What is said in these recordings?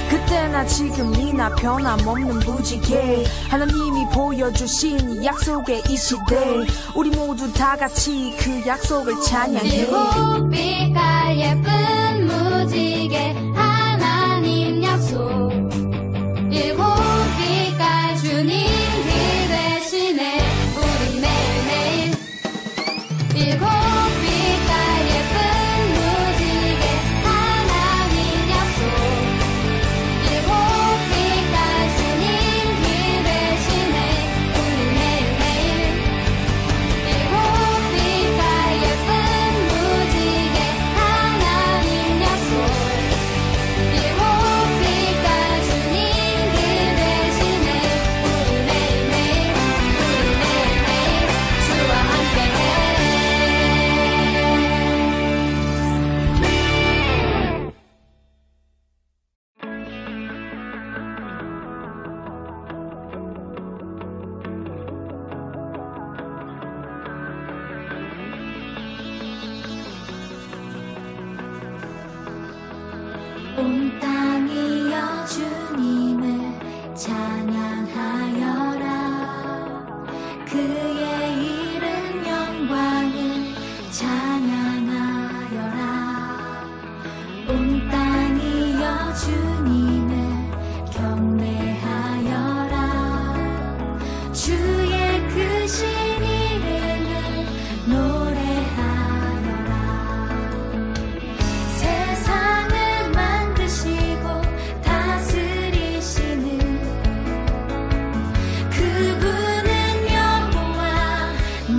그때나 지금이나 변함없는 무지개 하나님이 보여주신 이 약속의 이 시대 우리 모두 다 같이 그 약속을 찬양해 일곱 빛깔 예쁜 무지개 하나님 약속 일곱 빛깔 주님 길 대신에 우리 매일매일 일곱 빛깔 예쁜 무지개 하나님 약속 일곱 빛깔 주님 길 대신에 우리 매일매일 일곱 빛깔 예쁜 무지개 하나님 약속 일곱 빛깔 주님 길 대신에 우리 매일매일 주와 함께해 온 땅이여 주님을 찬양하여라 그의 이름 영광을 찬양하여라 온 땅이여 주님을 경배하여라 주의 크신 이름을 노래하여라 세상을 만드시고 다스리시는 그분은 여호와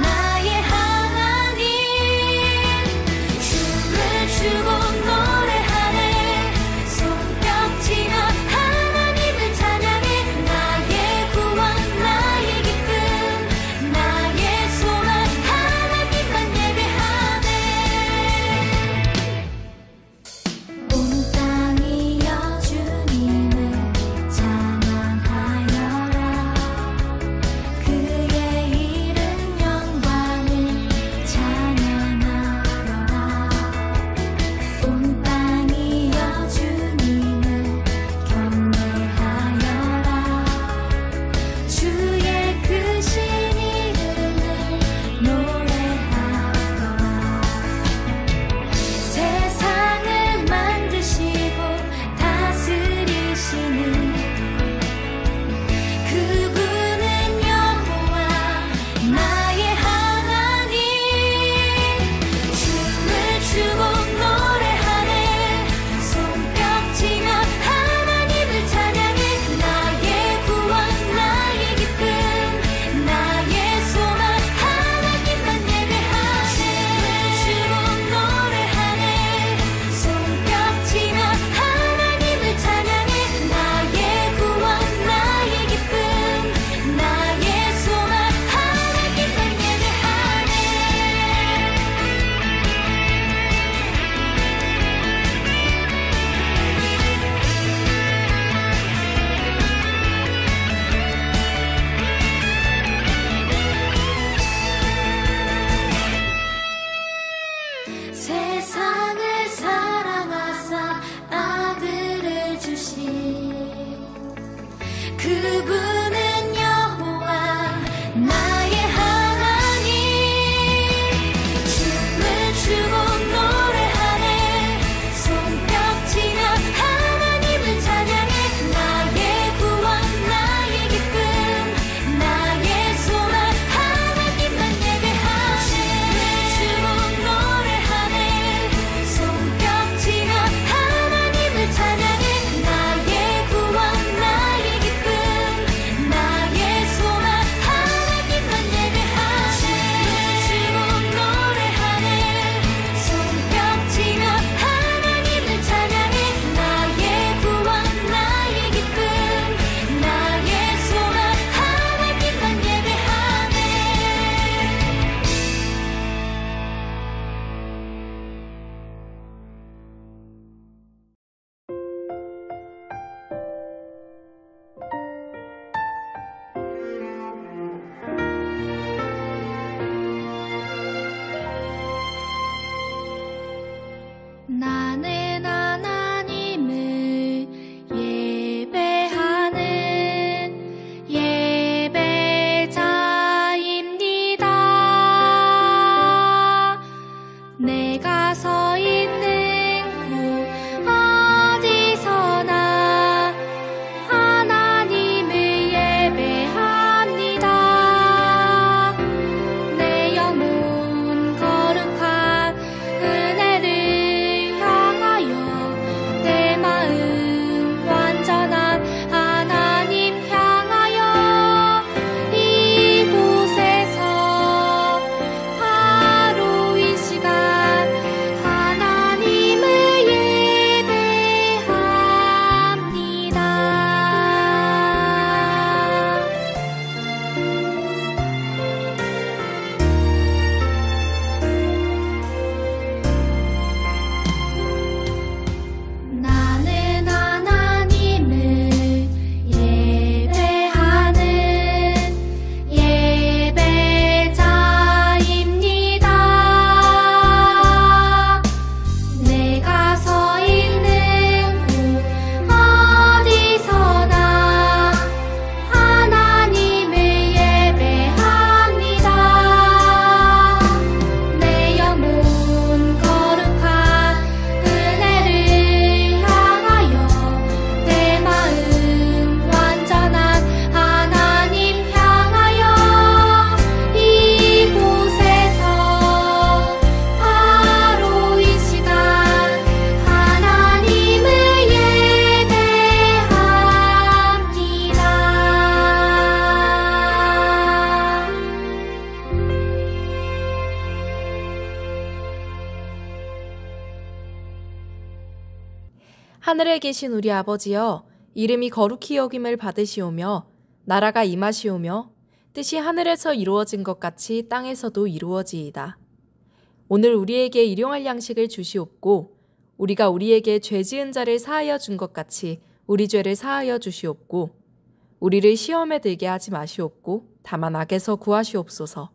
나의 하나님 춤을 추고 노래하네 손뼉치며 하나님을 찬양해 나의 구원 나의 기쁨 나의 하늘에 계신 우리 아버지여, 이름이 거룩히 여김을 받으시오며 나라가 임하시오며 뜻이 하늘에서 이루어진 것 같이 땅에서도 이루어지이다. 오늘 우리에게 일용할 양식을 주시옵고 우리가 우리에게 죄 지은 자를 사하여 준 것 같이 우리 죄를 사하여 주시옵고 우리를 시험에 들게 하지 마시옵고 다만 악에서 구하시옵소서.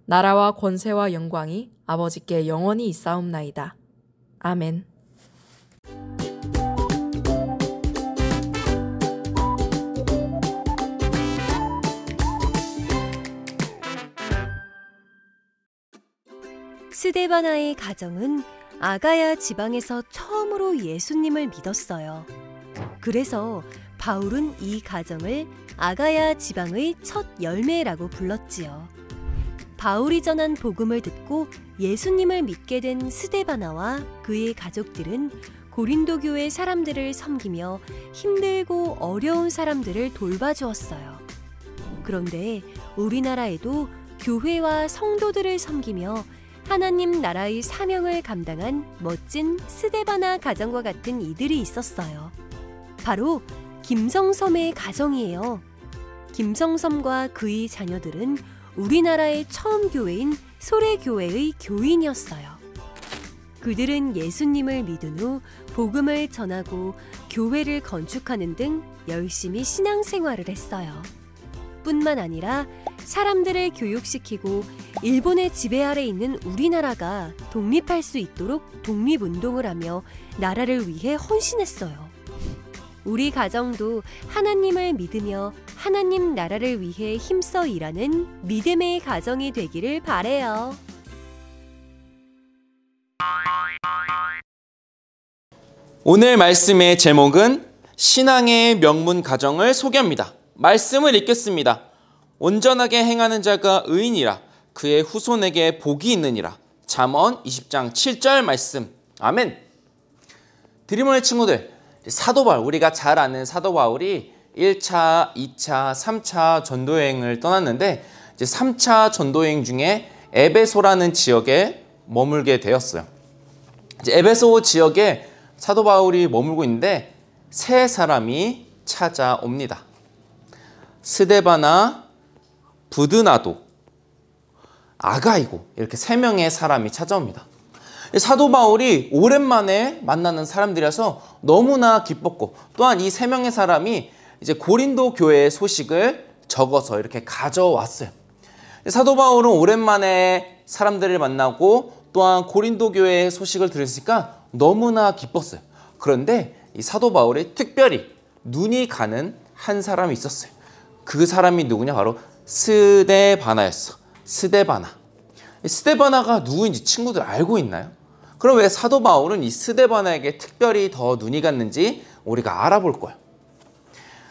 나라와 권세와 영광이 아버지께 영원히 있사옵나이다. 아멘. 스데바나의 가정은 아가야 지방에서 처음으로 예수님을 믿었어요. 그래서 바울은 이 가정을 아가야 지방의 첫 열매라고 불렀지요. 바울이 전한 복음을 듣고 예수님을 믿게 된 스데바나와 그의 가족들은 고린도 교회 사람들을 섬기며 힘들고 어려운 사람들을 돌봐주었어요. 그런데 우리나라에도 교회와 성도들을 섬기며 하나님 나라의 사명을 감당한 멋진 스데바나 가정과 같은 이들이 있었어요. 바로 김성섬의 가정이에요. 김성섬과 그의 자녀들은 우리나라의 처음 교회인 소래교회의 교인이었어요. 그들은 예수님을 믿은 후 복음을 전하고 교회를 건축하는 등 열심히 신앙생활을 했어요. 뿐만 아니라 사람들을 교육시키고 일본의 지배 아래 있는 우리나라가 독립할 수 있도록 독립운동을 하며 나라를 위해 헌신했어요. 우리 가정도 하나님을 믿으며 하나님 나라를 위해 힘써 일하는 믿음의 가정이 되기를 바라요. 오늘 말씀의 제목은 신앙의 명문 가정을 소개합니다. 말씀을 읽겠습니다. 온전하게 행하는 자가 의인이라 그의 후손에게 복이 있느니라. 잠언 20장 7절 말씀. 아멘. 드리몬의 친구들, 사도 바울, 우리가 잘 아는 사도 바울이 1차, 2차, 3차 전도여행을 떠났는데 이제 3차 전도여행 중에 에베소라는 지역에 머물게 되었어요. 이제 에베소 지역에 사도 바울이 머물고 있는데 세 사람이 찾아옵니다. 스데바나, 부드나도, 아가이고, 이렇게 세 명의 사람이 찾아옵니다. 사도 바울이 오랜만에 만나는 사람들이라서 너무나 기뻤고, 또한 이 세 명의 사람이 이제 고린도 교회의 소식을 적어서 이렇게 가져왔어요. 사도 바울은 오랜만에 사람들을 만나고 또한 고린도 교회의 소식을 들었으니까 너무나 기뻤어요. 그런데 이 사도 바울이 특별히 눈이 가는 한 사람이 있었어요. 그 사람이 누구냐? 바로 스데바나였어. 스데바나. 스데바나가 누구인지 친구들 알고 있나요? 그럼 왜 사도 바울은 이 스데바나에게 특별히 더 눈이 갔는지 우리가 알아볼 거예요.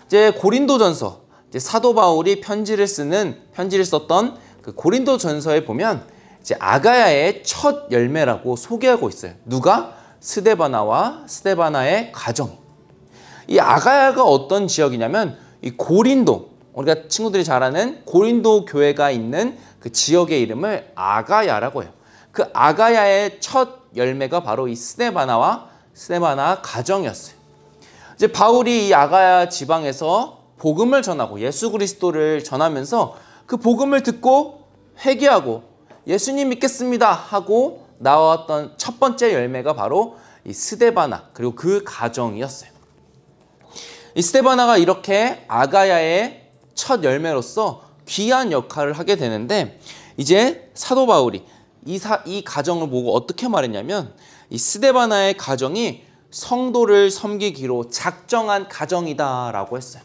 이제 고린도전서, 이제 사도 바울이 편지를 썼던 그 고린도전서에 보면 이제 아가야의 첫 열매라고 소개하고 있어요. 누가? 스데바나와 스데바나의 가정. 이 아가야가 어떤 지역이냐면 이 고린도, 우리가 친구들이 잘 아는 고린도 교회가 있는 그 지역의 이름을 아가야라고 해요. 그 아가야의 첫 열매가 바로 이 스데바나와 스데바나 가정이었어요. 이제 바울이 이 아가야 지방에서 복음을 전하고 예수 그리스도를 전하면서 그 복음을 듣고 회개하고 예수님 믿겠습니다 하고 나왔던 첫 번째 열매가 바로 이 스데바나 그리고 그 가정이었어요. 이 스데바나가 이렇게 아가야의 첫 열매로서 귀한 역할을 하게 되는데 이제 사도 바울이 이 가정을 보고 어떻게 말했냐면 이 스데바나의 가정이 성도를 섬기기로 작정한 가정이다라고 했어요.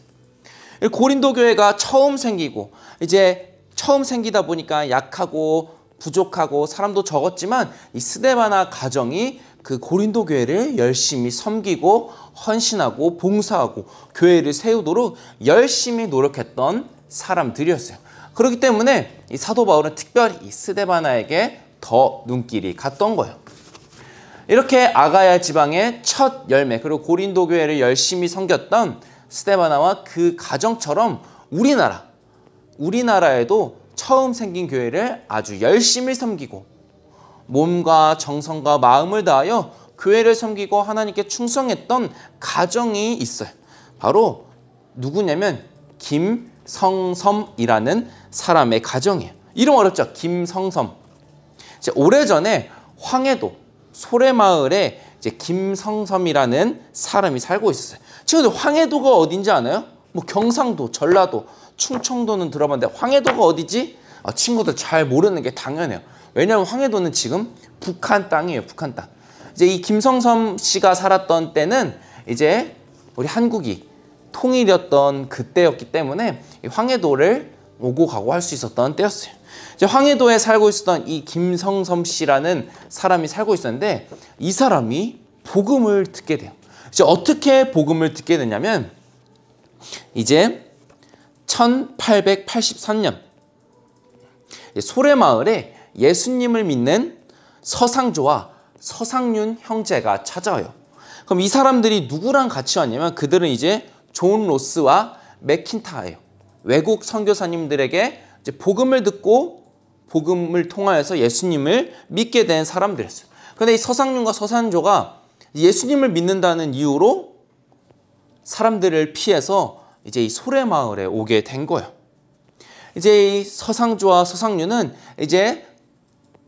고린도 교회가 처음 생기고 이제 처음 생기다 보니까 약하고 부족하고 사람도 적었지만 이 스데바나 가정이 그 고린도 교회를 열심히 섬기고 헌신하고 봉사하고 교회를 세우도록 열심히 노력했던 사람들이었어요. 그렇기 때문에 이 사도 바울은 특별히 이 스데바나에게 더 눈길이 갔던 거예요. 이렇게 아가야 지방의 첫 열매 그리고 고린도 교회를 열심히 섬겼던 스데바나와 그 가정처럼 우리나라에도 처음 생긴 교회를 아주 열심히 섬기고 몸과 정성과 마음을 다하여 교회를 섬기고 하나님께 충성했던 가정이 있어요. 바로 누구냐면 김성섬이라는 사람의 가정이에요. 이름 어렵죠? 김성섬. 이제 오래전에 황해도 소래마을에 이제 김성섬이라는 사람이 살고 있었어요. 친구들, 황해도가 어딘지 아나요? 뭐 경상도, 전라도, 충청도는 들어봤는데 황해도가 어디지? 친구들 잘 모르는 게 당연해요. 왜냐하면 황해도는 지금 북한 땅이에요. 북한 땅. 이제 이 김성섬 씨가 살았던 때는 이제 우리 한국이 통일이었던 그때였기 때문에 이 황해도를 오고 가고 할 수 있었던 때였어요. 이제 황해도에 살고 있었던 이 김성섬 씨라는 사람이 살고 있었는데 이 사람이 복음을 듣게 돼요. 이제 어떻게 복음을 듣게 되냐면 이제 1883년 소래마을에 예수님을 믿는 서상조와 서상윤 형제가 찾아와요. 그럼 이 사람들이 누구랑 같이 왔냐면 그들은 이제 존 로스와 맥킨타예요. 외국 선교사님들에게 이제 복음을 듣고 복음을 통하여서 예수님을 믿게 된 사람들이었어요. 그런데 이 서상윤과 서상조가 예수님을 믿는다는 이유로 사람들을 피해서 이제 이 소래마을에 오게 된 거예요. 이제 이 서상조와 서상윤은 이제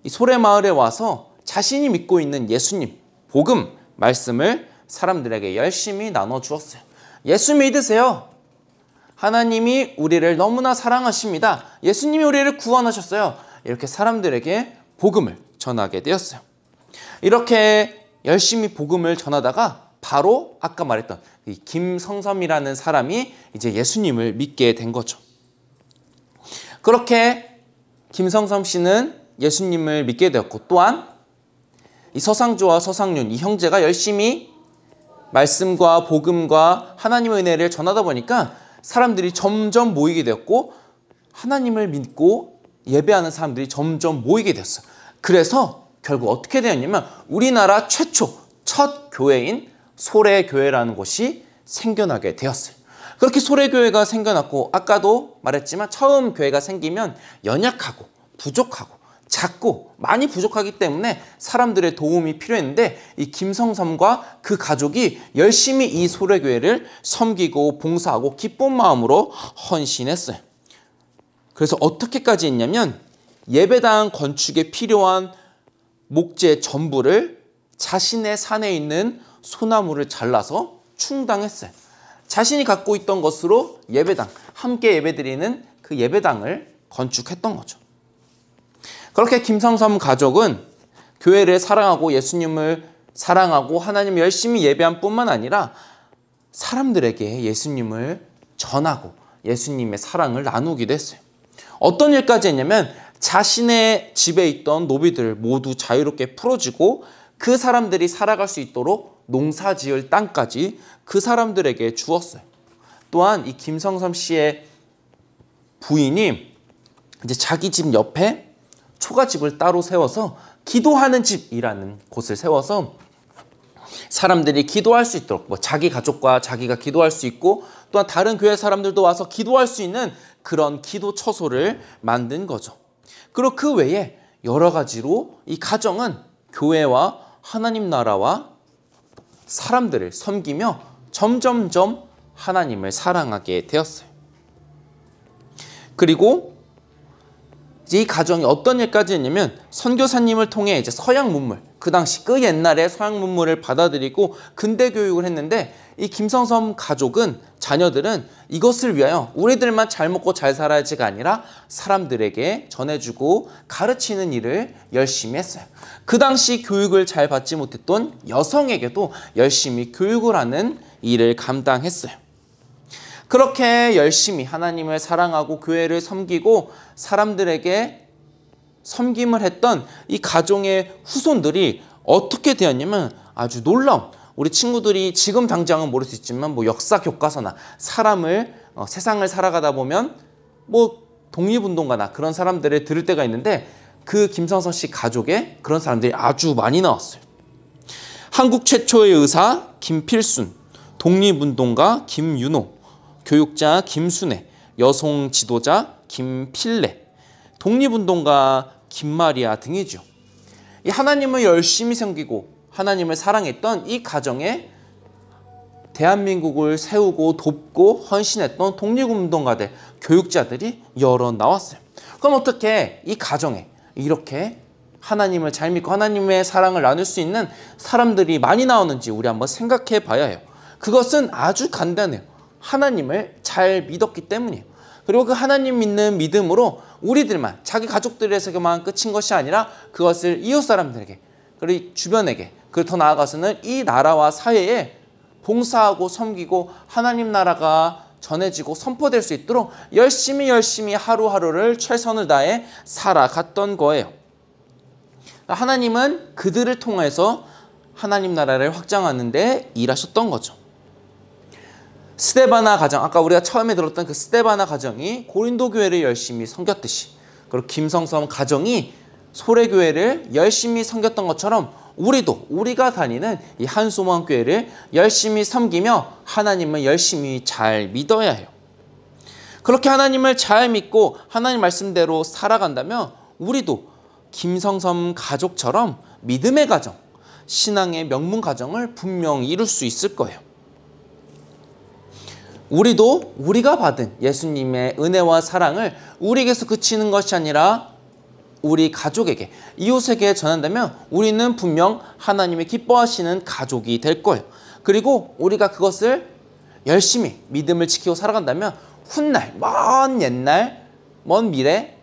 이 소래마을에 와서 자신이 믿고 있는 예수님, 복음, 말씀을 사람들에게 열심히 나눠주었어요. 예수 믿으세요. 하나님이 우리를 너무나 사랑하십니다. 예수님이 우리를 구원하셨어요. 이렇게 사람들에게 복음을 전하게 되었어요. 이렇게 열심히 복음을 전하다가 바로 아까 말했던 이 김성섬이라는 사람이 이제 예수님을 믿게 된 거죠. 그렇게 김성섬 씨는 예수님을 믿게 되었고 또한 이 서상조와 서상윤 이 형제가 열심히 말씀과 복음과 하나님의 은혜를 전하다 보니까 사람들이 점점 모이게 되었고 하나님을 믿고 예배하는 사람들이 점점 모이게 됐어요. 그래서 결국 어떻게 되었냐면 우리나라 최초 첫 교회인 소래교회라는 곳이 생겨나게 되었어요. 그렇게 소래교회가 생겨났고 아까도 말했지만 처음 교회가 생기면 연약하고 부족하고 작고 많이 부족하기 때문에 사람들의 도움이 필요했는데 이 김성섬과 그 가족이 열심히 이 소래교회를 섬기고 봉사하고 기쁜 마음으로 헌신했어요. 그래서 어떻게까지 했냐면 예배당 건축에 필요한 목재 전부를 자신의 산에 있는 소나무를 잘라서 충당했어요. 자신이 갖고 있던 것으로 예배당, 함께 예배드리는 그 예배당을 건축했던 거죠. 그렇게 김성섬 가족은 교회를 사랑하고 예수님을 사랑하고 하나님을 열심히 예배한 뿐만 아니라 사람들에게 예수님을 전하고 예수님의 사랑을 나누기도 했어요. 어떤 일까지 했냐면 자신의 집에 있던 노비들을 모두 자유롭게 풀어주고 그 사람들이 살아갈 수 있도록 농사 지을 땅까지 그 사람들에게 주었어요. 또한 이 김성섬 씨의 부인이 이제 자기 집 옆에 초가집을 따로 세워서 기도하는 집이라는 곳을 세워서 사람들이 기도할 수 있도록 뭐 자기 가족과 자기가 기도할 수 있고 또한 다른 교회 사람들도 와서 기도할 수 있는 그런 기도 처소를 만든 거죠. 그리고 그 외에 여러 가지로 이 가정은 교회와 하나님 나라와 사람들을 섬기며 점점점 하나님을 사랑하게 되었어요. 그리고 이제 이 가정이 어떤 일까지 했냐면 선교사님을 통해 이제 서양 문물, 그 당시 그 옛날에 서양 문물을 받아들이고 근대 교육을 했는데 이 김성섬 가족은 자녀들은 이것을 위하여 우리들만 잘 먹고 잘 살아야지가 아니라 사람들에게 전해주고 가르치는 일을 열심히 했어요. 그 당시 교육을 잘 받지 못했던 여성에게도 열심히 교육을 하는 일을 감당했어요. 그렇게 열심히 하나님을 사랑하고 교회를 섬기고 사람들에게 섬김을 했던 이 가정의 후손들이 어떻게 되었냐면 아주 놀라운, 우리 친구들이 지금 당장은 모를 수 있지만 뭐 역사 교과서나 사람을 세상을 살아가다 보면 뭐 독립운동가나 그런 사람들을 들을 때가 있는데 그 김성선 씨 가족에 그런 사람들이 아주 많이 나왔어요. 한국 최초의 의사 김필순, 독립운동가 김윤호, 교육자 김순애, 여성 지도자 김필래, 독립운동가 김마리아 등이죠. 이 하나님을 열심히 섬기고 하나님을 사랑했던 이 가정에 대한민국을 세우고 돕고 헌신했던 독립운동가들, 교육자들이 여러 나왔어요. 그럼 어떻게 이 가정에 이렇게 하나님을 잘 믿고 하나님의 사랑을 나눌 수 있는 사람들이 많이 나오는지 우리 한번 생각해 봐야 해요. 그것은 아주 간단해요. 하나님을 잘 믿었기 때문이에요. 그리고 그 하나님 믿는 믿음으로 우리들만, 자기 가족들에게만 끝인 것이 아니라 그것을 이웃 사람들에게, 그리고 주변에게, 그리고 더 나아가서는 이 나라와 사회에 봉사하고 섬기고 하나님 나라가 전해지고 선포될 수 있도록 열심히 하루하루를 최선을 다해 살아갔던 거예요. 하나님은 그들을 통해서 하나님 나라를 확장하는 데 일하셨던 거죠. 스데바나 가정, 아까 우리가 처음에 들었던 그 스데바나 가정이 고린도 교회를 열심히 섬겼듯이, 그리고 김성섬 가정이 소래교회를 열심히 섬겼던 것처럼 우리도 우리가 다니는 이 한소망 교회를 열심히 섬기며 하나님을 열심히 잘 믿어야 해요. 그렇게 하나님을 잘 믿고 하나님 말씀대로 살아간다면 우리도 김성섬 가족처럼 믿음의 가정, 신앙의 명문 가정을 분명히 이룰 수 있을 거예요. 우리도 우리가 받은 예수님의 은혜와 사랑을 우리에게서 그치는 것이 아니라 우리 가족에게, 이웃에게 전한다면 우리는 분명 하나님이 기뻐하시는 가족이 될 거예요. 그리고 우리가 그것을 열심히 믿음을 지키고 살아간다면 훗날, 먼 옛날, 먼 미래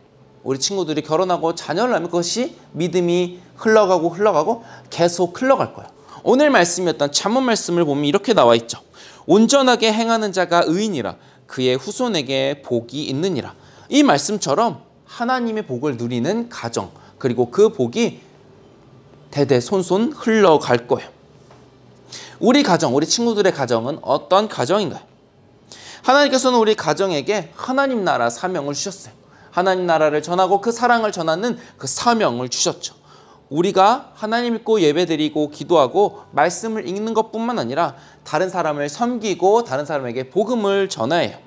우리 친구들이 결혼하고 자녀를 낳으면 그것이 믿음이 흘러가고 계속 흘러갈 거예요. 오늘 말씀이었던 잠언 말씀을 보면 이렇게 나와 있죠. 온전하게 행하는 자가 의인이라 그의 후손에게 복이 있느니라. 이 말씀처럼 하나님의 복을 누리는 가정, 그리고 그 복이 대대손손 흘러갈 거예요. 우리 가정, 우리 친구들의 가정은 어떤 가정인가요? 하나님께서는 우리 가정에게 하나님 나라 사명을 주셨어요. 하나님 나라를 전하고 그 사랑을 전하는 그 사명을 주셨죠. 우리가 하나님 믿고 예배드리고 기도하고 말씀을 읽는 것뿐만 아니라 다른 사람을 섬기고 다른 사람에게 복음을 전해야 해요.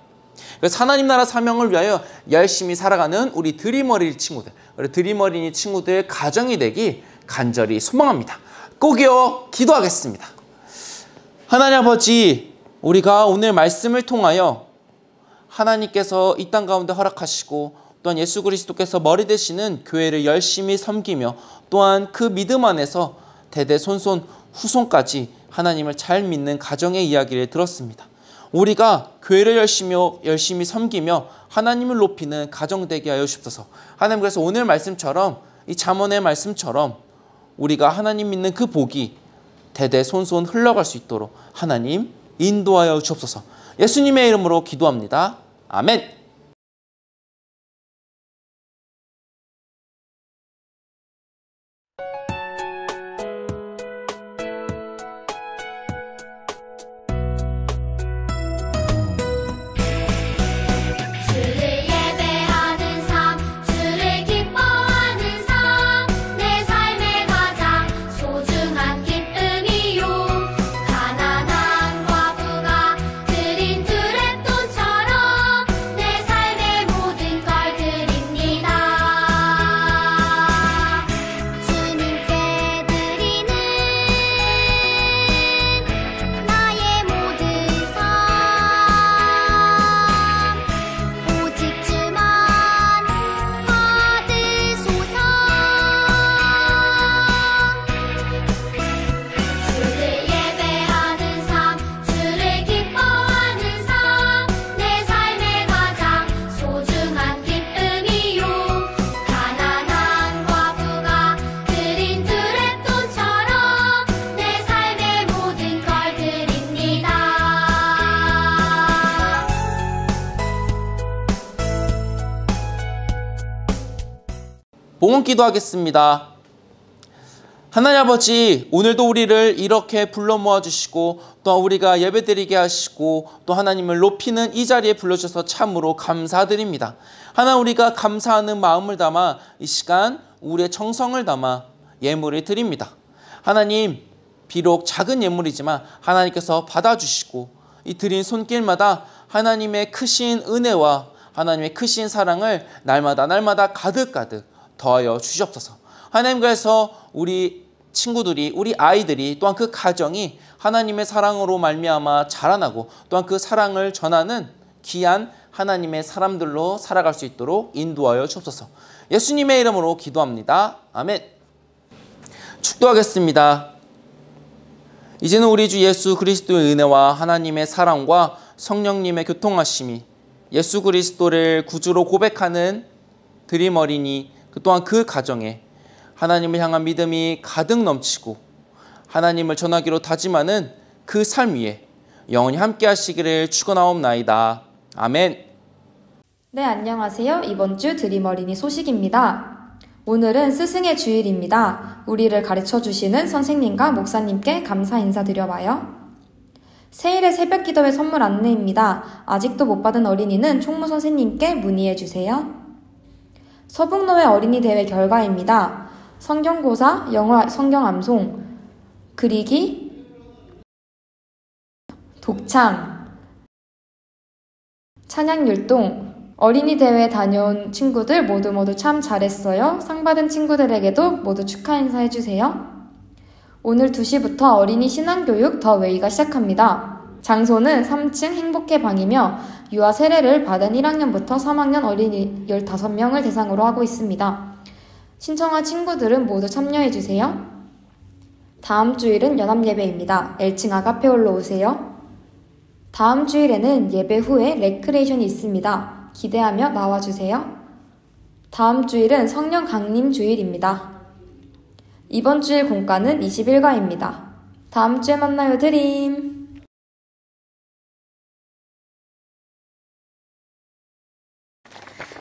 그래서 하나님 나라 사명을 위하여 열심히 살아가는 우리 드림어린이 친구들, 우리 드림어린이 친구들 가정이 되기 간절히 소망합니다. 꼭이요 기도하겠습니다. 하나님 아버지, 우리가 오늘 말씀을 통하여 하나님께서 이 땅 가운데 허락하시고 또한 예수 그리스도께서 머리 되시는 교회를 열심히 섬기며 또한 그 믿음 안에서 대대손손 후손까지 하나님을 잘 믿는 가정의 이야기를 들었습니다. 우리가 교회를 열심히 섬기며 하나님을 높이는 가정 되게 하여 주옵소서. 하나님, 그래서 오늘 말씀처럼 이 잠언의 말씀처럼 우리가 하나님 믿는 그 복이 대대손손 흘러갈 수 있도록 하나님 인도하여 주옵소서. 예수님의 이름으로 기도합니다. 아멘. 봉헌 기도하겠습니다. 하나님 아버지, 오늘도 우리를 이렇게 불러 모아주시고 또 우리가 예배드리게 하시고 또 하나님을 높이는 이 자리에 불러주셔서 참으로 감사드립니다. 하나님, 우리가 감사하는 마음을 담아 이 시간 우리의 정성을 담아 예물을 드립니다. 하나님, 비록 작은 예물이지만 하나님께서 받아주시고 이 드린 손길마다 하나님의 크신 은혜와 하나님의 크신 사랑을 날마다 가득 더하여 주시옵소서. 하나님, 그래서 우리 친구들이, 우리 아이들이, 또한 그 가정이 하나님의 사랑으로 말미암아 자라나고 또한 그 사랑을 전하는 귀한 하나님의 사람들로 살아갈 수 있도록 인도하여 주옵소서. 예수님의 이름으로 기도합니다. 아멘. 축도하겠습니다. 이제는 우리 주 예수 그리스도의 은혜와 하나님의 사랑과 성령님의 교통하심이 예수 그리스도를 구주로 고백하는 드림 어린이 또한 그 가정에 하나님을 향한 믿음이 가득 넘치고 하나님을 전하기로 다짐하는 그 삶 위에 영원히 함께 하시기를 축원하옵나이다. 아멘. 네, 안녕하세요. 이번 주 드림 어린이 소식입니다. 오늘은 스승의 주일입니다. 우리를 가르쳐 주시는 선생님과 목사님께 감사 인사드려봐요. 세일의 새벽 기도회 선물 안내입니다. 아직도 못 받은 어린이는 총무 선생님께 문의해 주세요. 서북노회 어린이 대회 결과입니다. 성경고사, 영어 성경 암송, 그리기, 독창, 찬양율동, 어린이 대회에 다녀온 친구들 모두 참 잘했어요. 상 받은 친구들에게도 모두 축하 인사해주세요. 오늘 2시부터 어린이 신앙교육 더 웨이가 시작합니다. 장소는 3층 행복해 방이며 유아 세례를 받은 1학년부터 3학년 어린이 15명을 대상으로 하고 있습니다. 신청한 친구들은 모두 참여해주세요. 다음 주일은 연합예배입니다. L층 아가페올로 오세요. 다음 주일에는 예배 후에 레크레이션이 있습니다. 기대하며 나와주세요. 다음 주일은 성령 강림 주일입니다. 이번 주일 공과는 21과입니다. 다음 주에 만나요, 드림!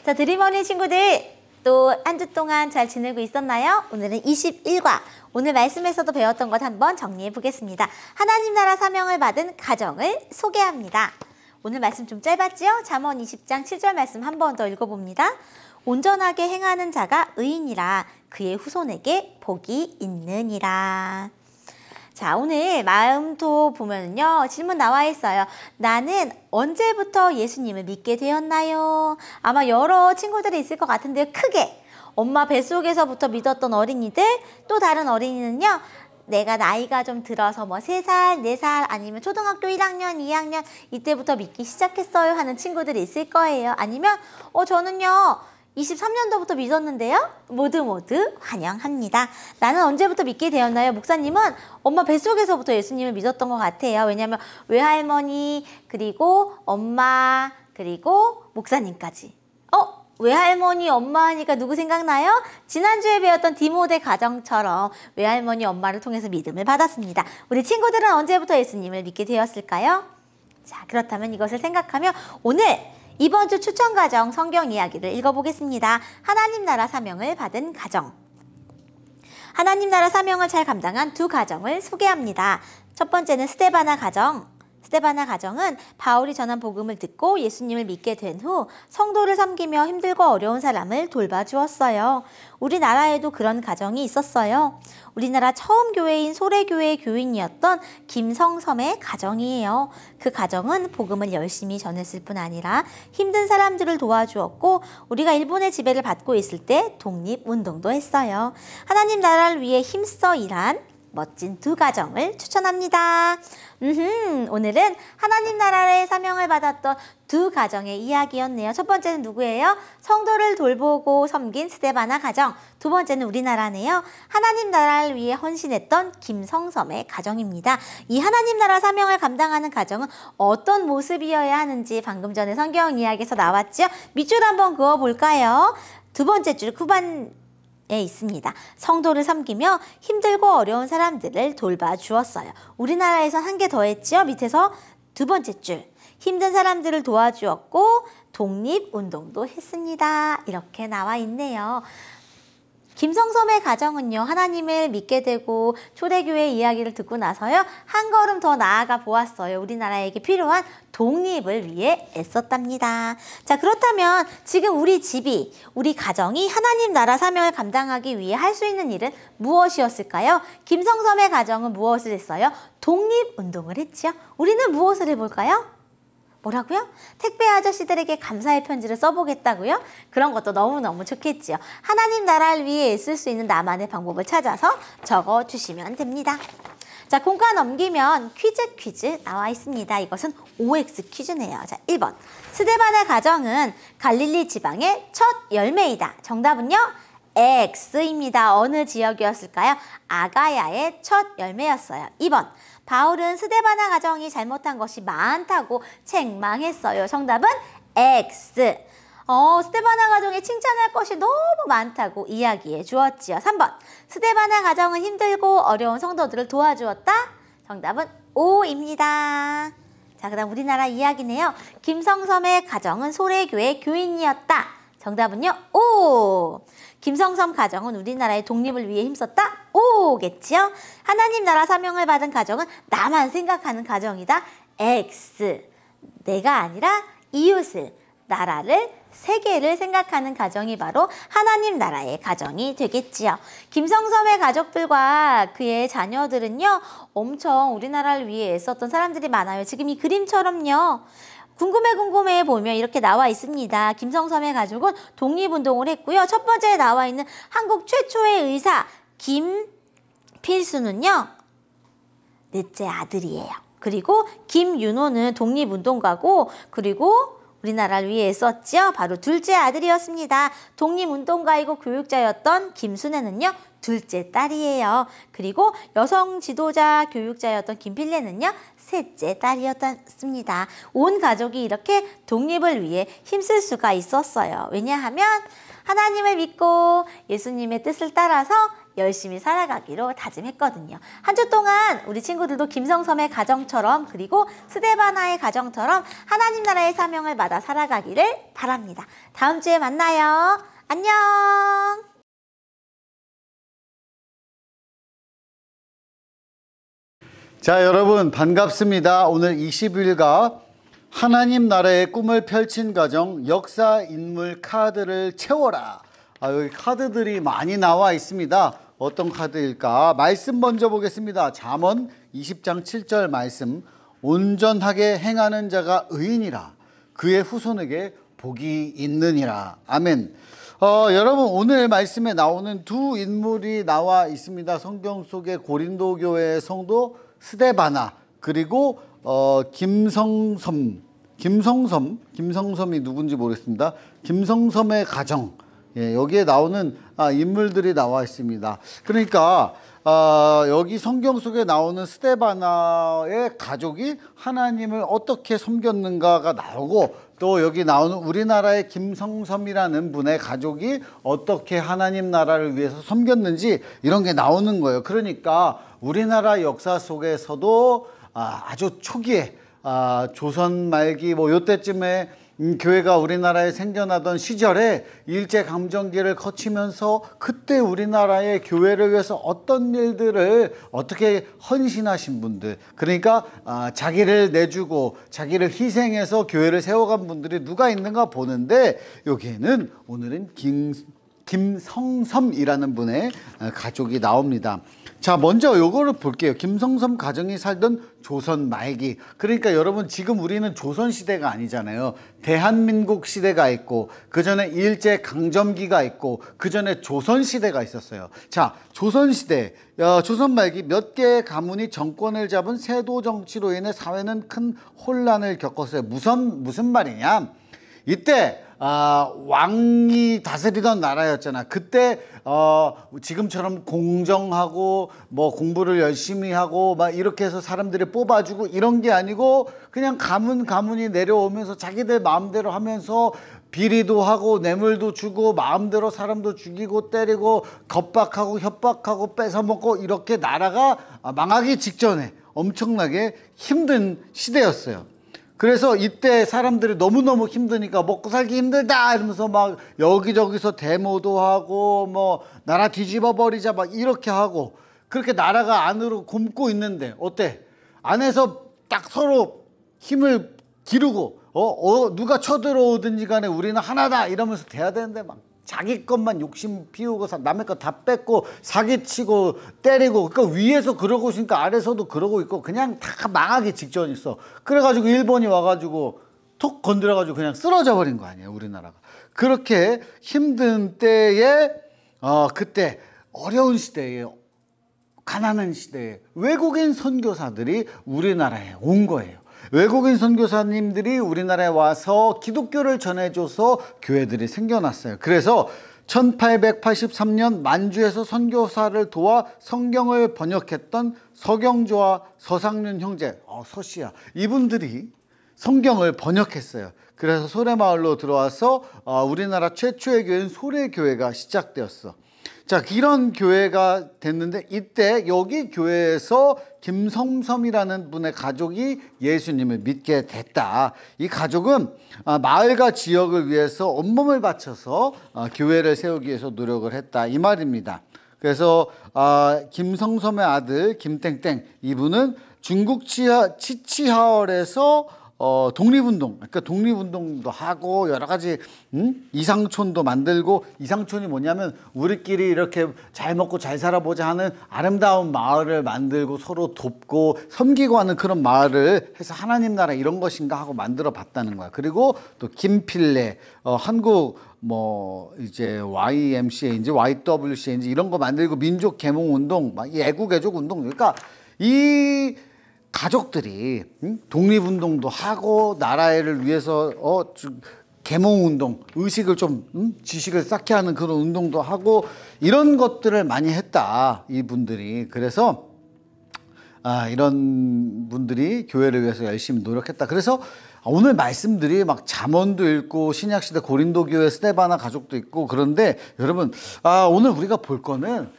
자, 드림 어린 친구들, 또 한 주 동안 잘 지내고 있었나요? 오늘은 21과, 오늘 말씀에서도 배웠던 것 한번 정리해 보겠습니다. 하나님 나라 사명을 받은 가정을 소개합니다. 오늘 말씀 좀 짧았지요? 잠언 20장 7절 말씀 한 번 더 읽어봅니다. 온전하게 행하는 자가 의인이라 그의 후손에게 복이 있느니라. 자, 오늘 마음도 보면요, 질문 나와 있어요. 나는 언제부터 예수님을 믿게 되었나요? 아마 여러 친구들이 있을 것 같은데요. 크게 엄마 뱃속에서부터 믿었던 어린이들, 또 다른 어린이는요, 내가 나이가 좀 들어서 뭐 3살, 4살 아니면 초등학교 1학년, 2학년 이때부터 믿기 시작했어요 하는 친구들이 있을 거예요. 아니면 저는요 23년도부터 믿었는데요. 모두 환영합니다. 나는 언제부터 믿게 되었나요? 목사님은 엄마 뱃속에서부터 예수님을 믿었던 것 같아요. 왜냐하면 외할머니, 그리고 엄마, 그리고 목사님까지. 외할머니, 엄마 하니까 누구 생각나요? 지난주에 배웠던 디모데 가정처럼 외할머니, 엄마를 통해서 믿음을 받았습니다. 우리 친구들은 언제부터 예수님을 믿게 되었을까요? 자, 그렇다면 이것을 생각하며 오늘 이번 주 추천 가정 성경 이야기를 읽어보겠습니다. 하나님 나라 사명을 받은 가정. 하나님 나라 사명을 잘 감당한 두 가정을 소개합니다. 첫 번째는 스데바나 가정. 스데바나 가정은 바울이 전한 복음을 듣고 예수님을 믿게 된 후 성도를 섬기며 힘들고 어려운 사람을 돌봐주었어요. 우리나라에도 그런 가정이 있었어요. 우리나라 처음 교회인 소래교회의 교인이었던 김성섬의 가정이에요. 그 가정은 복음을 열심히 전했을 뿐 아니라 힘든 사람들을 도와주었고 우리가 일본의 지배를 받고 있을 때 독립운동도 했어요. 하나님 나라를 위해 힘써 일한 멋진 두 가정을 추천합니다. 오늘은 하나님 나라의 사명을 받았던 두 가정의 이야기였네요. 첫 번째는 누구예요? 성도를 돌보고 섬긴 스데바나 가정. 두 번째는 우리나라네요. 하나님 나라를 위해 헌신했던 김성섬의 가정입니다. 이 하나님 나라 사명을 감당하는 가정은 어떤 모습이어야 하는지 방금 전에 성경 이야기에서 나왔죠? 밑줄 한번 그어볼까요? 두 번째 줄 후반 있습니다. 성도를 섬기며 힘들고 어려운 사람들을 돌봐주었어요. 우리나라에선 한 개 더 했죠. 밑에서 두 번째 줄 힘든 사람들을 도와주었고 독립운동도 했습니다. 이렇게 나와 있네요. 김성섬의 가정은요, 하나님을 믿게 되고 초대교회 이야기를 듣고 나서요, 한 걸음 더 나아가 보았어요. 우리나라에게 필요한 독립을 위해 애썼답니다. 자, 그렇다면 지금 우리 집이, 우리 가정이 하나님 나라 사명을 감당하기 위해 할 수 있는 일은 무엇이었을까요? 김성섬의 가정은 무엇을 했어요? 독립운동을 했죠. 우리는 무엇을 해볼까요? 뭐라고요? 택배 아저씨들에게 감사의 편지를 써보겠다고요? 그런 것도 너무너무 좋겠지요. 하나님 나라를 위해 쓸 수 있는 나만의 방법을 찾아서 적어주시면 됩니다. 자, 공과 넘기면 퀴즈 나와 있습니다. 이것은 OX 퀴즈네요. 자, 1번. 스데바나 가정은 갈릴리 지방의 첫 열매이다. 정답은요? X입니다. 어느 지역이었을까요? 아가야의 첫 열매였어요. 2번. 바울은 스데바나 가정이 잘못한 것이 많다고 책망했어요. 정답은 X. 스데바나 가정이 칭찬할 것이 너무 많다고 이야기해 주었지요. 3번. 스데바나 가정은 힘들고 어려운 성도들을 도와주었다. 정답은 O입니다. 자, 그 다음 우리나라 이야기네요. 김성섬의 가정은 소래교회 교인이었다. 정답은요? O. 김성섬 가정은 우리나라의 독립을 위해 힘썼다? O겠지요? 하나님 나라 사명을 받은 가정은 나만 생각하는 가정이다? X. 내가 아니라 이웃을, 나라를, 세계를 생각하는 가정이 바로 하나님 나라의 가정이 되겠지요. 김성섬의 가족들과 그의 자녀들은요, 엄청 우리나라를 위해 애썼던 사람들이 많아요. 지금 이 그림처럼요. 궁금해 보면 이렇게 나와 있습니다. 김성섬의 가족은 독립운동을 했고요. 첫 번째에 나와 있는 한국 최초의 의사 김필수는요, 넷째 아들이에요. 그리고 김윤호는 독립운동가고, 그리고 우리나라를 위해 썼지요. 바로 둘째 아들이었습니다. 독립운동가이고 교육자였던 김순애는요, 둘째 딸이에요. 그리고 여성 지도자 교육자였던 김필래는요, 셋째 딸이었습니다. 온 가족이 이렇게 독립을 위해 힘쓸 수가 있었어요. 왜냐하면 하나님을 믿고 예수님의 뜻을 따라서 열심히 살아가기로 다짐했거든요. 한 주 동안 우리 친구들도 김성섬의 가정처럼, 그리고 스데바나의 가정처럼 하나님 나라의 사명을 받아 살아가기를 바랍니다. 다음 주에 만나요. 안녕. 자, 여러분 반갑습니다. 오늘 20일가 하나님 나라의 꿈을 펼친 가정 역사 인물 카드를 채워라. 여기 카드들이 많이 나와 있습니다. 어떤 카드일까? 말씀 먼저 보겠습니다. 잠언 20장 7절 말씀. 온전하게 행하는 자가 의인이라. 그의 후손에게 복이 있느니라. 아멘. 여러분 오늘 말씀에 나오는 두 인물이 나와 있습니다. 성경 속에 고린도 교회의 성도 스데바나, 그리고 김성섬이 누군지 모르겠습니다. 김성섬의 가정, 여기에 나오는 인물들이 나와 있습니다. 그러니까 여기 성경 속에 나오는 스데바나의 가족이 하나님을 어떻게 섬겼는가가 나오고, 또 여기 나오는 우리나라의 김성섬이라는 분의 가족이 어떻게 하나님 나라를 위해서 섬겼는지, 이런 게 나오는 거예요. 그러니까 우리나라 역사 속에서도 아주 초기에 조선 말기 요때쯤에 교회가 우리나라에 생겨나던 시절에 일제강점기를 거치면서 그때 우리나라의 교회를 위해서 어떤 일들을 어떻게 헌신하신 분들, 그러니까 자기를 내주고 자기를 희생해서 교회를 세워간 분들이 누가 있는가 보는데, 여기에는 오늘은 김성섬이라는 분의 가족이 나옵니다. 자, 먼저 요거를 볼게요. 김성섬 가정이 살던 조선 말기. 그러니까 여러분 지금 우리는 조선 시대가 아니잖아요. 대한민국 시대가 있고, 그 전에 일제 강점기가 있고, 그 전에 조선 시대가 있었어요. 자, 조선 시대, 조선 말기 몇 개의 가문이 정권을 잡은 세도 정치로 인해 사회는 큰 혼란을 겪었어요. 무슨 말이냐? 이때 왕이 다스리던 나라였잖아. 그때 지금처럼 공정하고 공부를 열심히 하고 막 이렇게 해서 사람들이 뽑아주고 이런 게 아니고, 그냥 가문이 내려오면서 자기들 마음대로 하면서 비리도 하고 뇌물도 주고 마음대로 사람도 죽이고 때리고 겁박하고 협박하고 뺏어먹고, 이렇게 나라가 망하기 직전에 엄청나게 힘든 시대였어요. 그래서 이때 사람들이 너무너무 힘드니까 먹고 살기 힘들다 이러면서 막 여기저기서 데모도 하고 나라 뒤집어 버리자 막 이렇게 하고, 그렇게 나라가 안으로 굼고 있는데 어때? 안에서 딱 서로 힘을 기르고 누가 쳐들어오든지 간에 우리는 하나다 이러면서 돼야 되는데, 막 자기 것만 욕심 피우고 남의 거 다 뺏고 사기치고 때리고, 그러니까 위에서 그러고 있으니까 아래서도 그러고 있고, 그냥 다 망하기 직전에 있어. 그래가지고 일본이 와가지고 톡 건드려가지고 그냥 쓰러져 버린 거 아니에요, 우리나라가. 그렇게 힘든 때에 그때 어려운 시대에, 가난한 시대에 외국인 선교사들이 우리나라에 온 거예요. 외국인 선교사님들이 우리나라에 와서 기독교를 전해줘서 교회들이 생겨났어요. 그래서 1883년 만주에서 선교사를 도와 성경을 번역했던 서경조와 서상륜 형제, 서씨야, 이분들이 성경을 번역했어요. 그래서 소래마을로 들어와서 우리나라 최초의 교회인 소래교회가 시작되었어. 자, 이런 교회가 됐는데 이때 여기 교회에서 김성섬이라는 분의 가족이 예수님을 믿게 됐다. 이 가족은 마을과 지역을 위해서 온몸을 바쳐서 교회를 세우기 위해서 노력을 했다, 이 말입니다. 그래서 김성섬의 아들 김땡땡, 이분은 중국 치치하얼에서 독립운동, 그러니까 독립운동도 하고 여러 가지 이상촌도 만들고, 이상촌이 뭐냐면 우리끼리 이렇게 잘 먹고 잘 살아보자 하는 아름다운 마을을 만들고 서로 돕고 섬기고 하는 그런 마을을 해서 하나님 나라 이런 것인가 하고 만들어 봤다는 거야. 그리고 또 김필래, 한국 이제 YMCA인지 YWCA인지 이런 거 만들고 민족 계몽 운동, 애국 애족 운동, 그러니까 이 가족들이 독립운동도 하고 나라를 위해서 계몽운동, 의식을 좀 지식을 쌓게 하는 그런 운동도 하고 이런 것들을 많이 했다, 이분들이. 그래서 이런 분들이 교회를 위해서 열심히 노력했다. 그래서 오늘 말씀들이 막 잠언도 읽고 신약시대 고린도교회 스데바나 가족도 있고, 그런데 여러분 오늘 우리가 볼 거는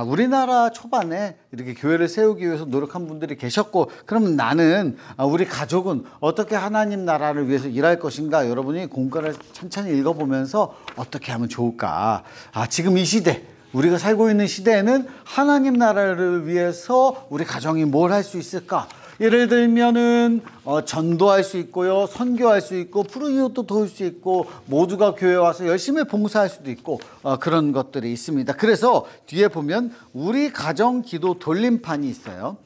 우리나라 초반에 이렇게 교회를 세우기 위해서 노력한 분들이 계셨고, 그러면 나는 우리 가족은 어떻게 하나님 나라를 위해서 일할 것인가, 여러분이 공과를 천천히 읽어보면서 어떻게 하면 좋을까. 지금 이 시대, 우리가 살고 있는 시대에는 하나님 나라를 위해서 우리 가정이 뭘 할 수 있을까. 예를 들면은 전도할 수 있고요, 선교할 수 있고, 푸른 이웃도 도울 수 있고, 모두가 교회에 와서 열심히 봉사할 수도 있고, 그런 것들이 있습니다. 그래서 뒤에 보면 우리 가정 기도 돌림판이 있어요.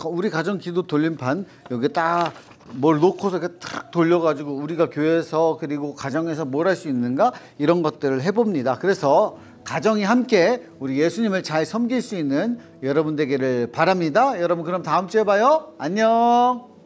우리 가정 기도 돌림판, 여기 딱 뭘 놓고서 이렇게 탁 돌려가지고 우리가 교회에서 그리고 가정에서 뭘 할 수 있는가, 이런 것들을 해봅니다. 그래서 가정이 함께 우리 예수님을 잘 섬길 수 있는 여러분 되기를 바랍니다. 여러분, 그럼 다음 주에 봐요. 안녕.